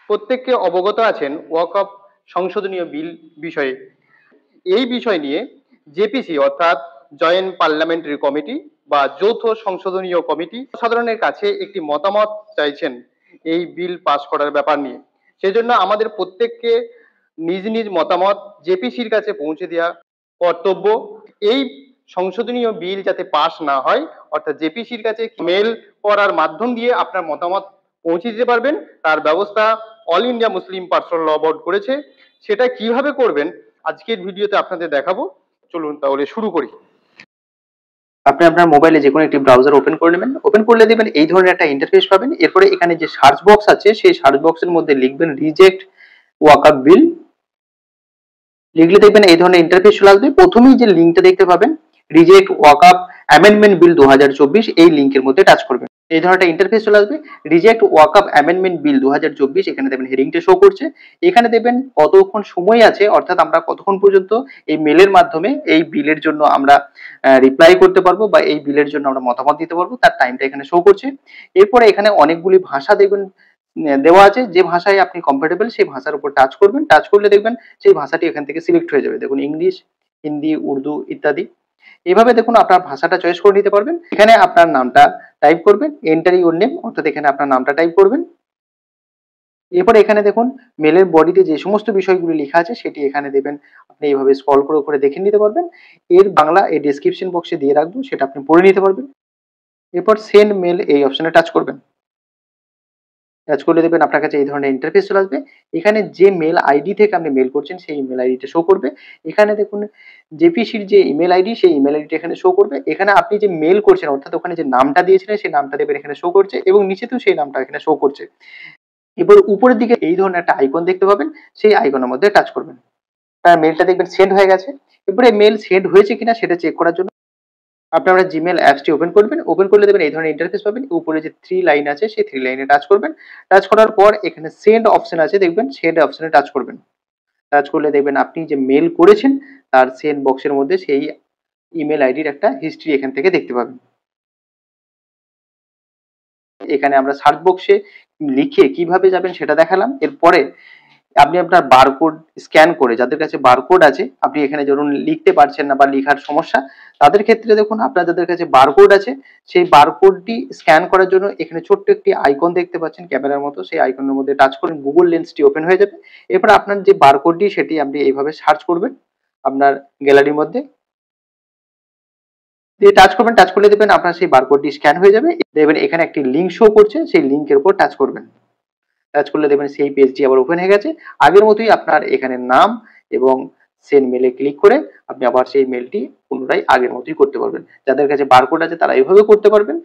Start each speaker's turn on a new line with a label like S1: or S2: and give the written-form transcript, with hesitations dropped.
S1: প্রত্যেককে অবগত আছেন ওয়াকফ সংশোধনীয় বিল বিষয়ে। এই বিষয় নিয়ে জেপিসি অর্থাৎ জয়েন্ট পার্লামেন্টারি কমিটি বা যৌথ সংশোধনীয় কমিটি সাধারণের কাছে একটি মতামত চাইছেন এই বিল পাস করার ব্যাপার নিয়ে। সেজন্য আমাদের প্রত্যেককে নিজ নিজ মতামত জেপিসির কাছে পৌঁছে দেওয়া কর্তব্য। এই সংশোধনীয় বিল যাতে পাস না হয়, অর্থাৎ জেপিসির কাছে মেল করার মাধ্যম দিয়ে আপনার মতামত পৌঁছে দিতে পারবেন, তার ব্যবস্থা অল ইন্ডিয়া মুসলিম পার্সোনাল ল বোর্ড করেছে। সেটা কিভাবে করবেন আজকের ভিডিওতে আপনাদের দেখাবো। চলুন তাহলে শুরু করি।
S2: আপনি আপনার মোবাইলে যে কোনো একটি ব্রাউজার ওপেন করে নেবেন। ওপেন করলে দেখবেন এই ধরনের একটা ইন্টারফেস পাবেন। এরপরে এখানে যে সার্চ বক্স আছে সেই সার্চ বক্সের মধ্যে লিখবেন রিজেক্ট ওয়াকফ বিল। লিখলে দেখবেন এই ধরনের ইন্টারফেস চলে আসবে। প্রথমেই যে লিঙ্কটা দেখতে পাবেন রিজেক্ট ওয়াকফ অ্যামেন্ডমেন্ট বিল 2024, এই লিঙ্কের মধ্যে টাচ করবেন। এই ধরনের একটা ইন্টারফেস চলে আসবে। রিজেক্ট ওয়াকফ অ্যামেন্ডমেন্ট বিল 2024, এখানে দেখবেন হেডিংটা শো করছে। এখানে দেখবেন কতক্ষণ সময় আছে, অর্থাৎ আমরা কতক্ষণ পর্যন্ত এই মেলের মাধ্যমে এই বিলের জন্য আমরা রিপ্লাই করতে পারবো বা এই বিলের জন্য আমরা মতামত দিতে পারবো, তার টাইমটা এখানে শো করছে। এরপরে এখানে অনেকগুলি ভাষা দেখবেন দেওয়া আছে। যে ভাষায় আপনি কমফোর্টেবল সেই ভাষার উপর টাচ করবেন। টাচ করলে দেখবেন সেই ভাষাটি এখান থেকে সিলেক্ট হয়ে যাবে। দেখুন ইংলিশ, হিন্দি, উর্দু ইত্যাদি। এভাবে দেখুন আপনার ভাষাটা চয়েস করে নিতে পারবেন। এখানে আপনার নামটা টাইপ করবেন, এন্টার ইউর নেম, অর্থাৎ এখানে আপনার নামটা টাইপ করবেন। এরপরে এখানে দেখুন মেলের বডিতে যে সমস্ত বিষয়গুলি লেখা আছে সেটি এখানে দেবেন। আপনি এইভাবে স্ক্রল করে করে দেখে নিতে পারবেন। এর বাংলা এই ডেসক্রিপশন বক্সে দিয়ে রাখবো, সেটা আপনি পড়ে নিতে পারবেন। এরপর সেন্ড মেল এই অপশনে টাচ করবেন। টাচ করলে দেখবেন আপনার কাছে এই ধরনের ইন্টারফেস চলে আসবে। এখানে যে মেল আইডি থেকে আপনি মেল করছেন সেই ইমেল আইডিটা শো করবে। এখানে দেখুন জেপিসির যে ইমেল আইডি সেই ইমেল আইডিটা এখানে শো করবে। এখানে আপনি যে মেল করছেন অর্থাৎ ওখানে যে নামটা দিয়েছিলেন সেই নামটা দেখবেন এখানে শো করছে এবং নিচেতেও সেই নামটা এখানে শো করছে। এবার উপরের দিকে এই ধরনের একটা আইকন দেখতে পাবেন, সেই আইকনের মধ্যে টাচ করবেন। তার মেলটা দেখবেন সেন্ড হয়ে গেছে। এরপরে মেল সেন্ড হয়েছে কিনা সেটা চেক করার জন্য আপনারা জিমেল অ্যাপসটি ওপেন করবেন। ওপেন করলে দেখবেন এই ধরনের ইন্টারফেস পাবেন। উপরে যে 3 লাইন আছে সেই 3 লাইনে টাচ করবেন। টাচ করার পর এখানে সেন্ড অপশন আছে, দেখবেন সেন্ড অপশনে টাচ করবেন। টাচ করলে দেখবেন আপনি যে মেল করেছেন তার সেন্ড বক্সের মধ্যে সেই ইমেল আইডির একটা হিস্ট্রি এখান থেকে দেখতে পাবেন। এখানে আমরা সার্চ বক্সে লিখে কিভাবে যাবেন সেটা দেখালাম। এরপরে আপনি আপনার বারকোড স্ক্যান করে, যাদের কাছে বারকোড আছে, আপনি এখানে ধরুন লিখতে পারছেন না বা লেখার সমস্যা, তাদের ক্ষেত্রে দেখুন আপনার যাদের কাছে বারকোড আছে সেই বারকোডটি স্ক্যান করার জন্য এখানে ছোট্ট একটি আইকন দেখতে পাচ্ছেন ক্যামেরার মতো, সেই আইকনের মধ্যে টাচ করুন, গুগল লেন্সটি ওপেন হয়ে যাবে। এরপর আপনার যে বারকোডটি সেটি আপনি এইভাবে সার্চ করবেন আপনার গ্যালারির মধ্যে দিয়ে টাচ করবেন। টাচ করলে দেখবেন আপনার সেই বারকোডটি স্ক্যান হয়ে যাবে। দেখবেন এখানে একটি লিঙ্ক শো করছে, সেই লিঙ্কের উপর টাচ করবেন। টাচ করলে দেখবেন সেই পেজটি আবার ওপেন হয়ে গেছে। আগের মতোই আপনার এখানে নাম এবং সেন্ড মেলে ক্লিক করে আপনি আবার সেই মেলটি পুনরায় আগের মতোই করতে পারবেন। যাদের কাছে বারকোড আছে তারা এইভাবে করতে পারবেন।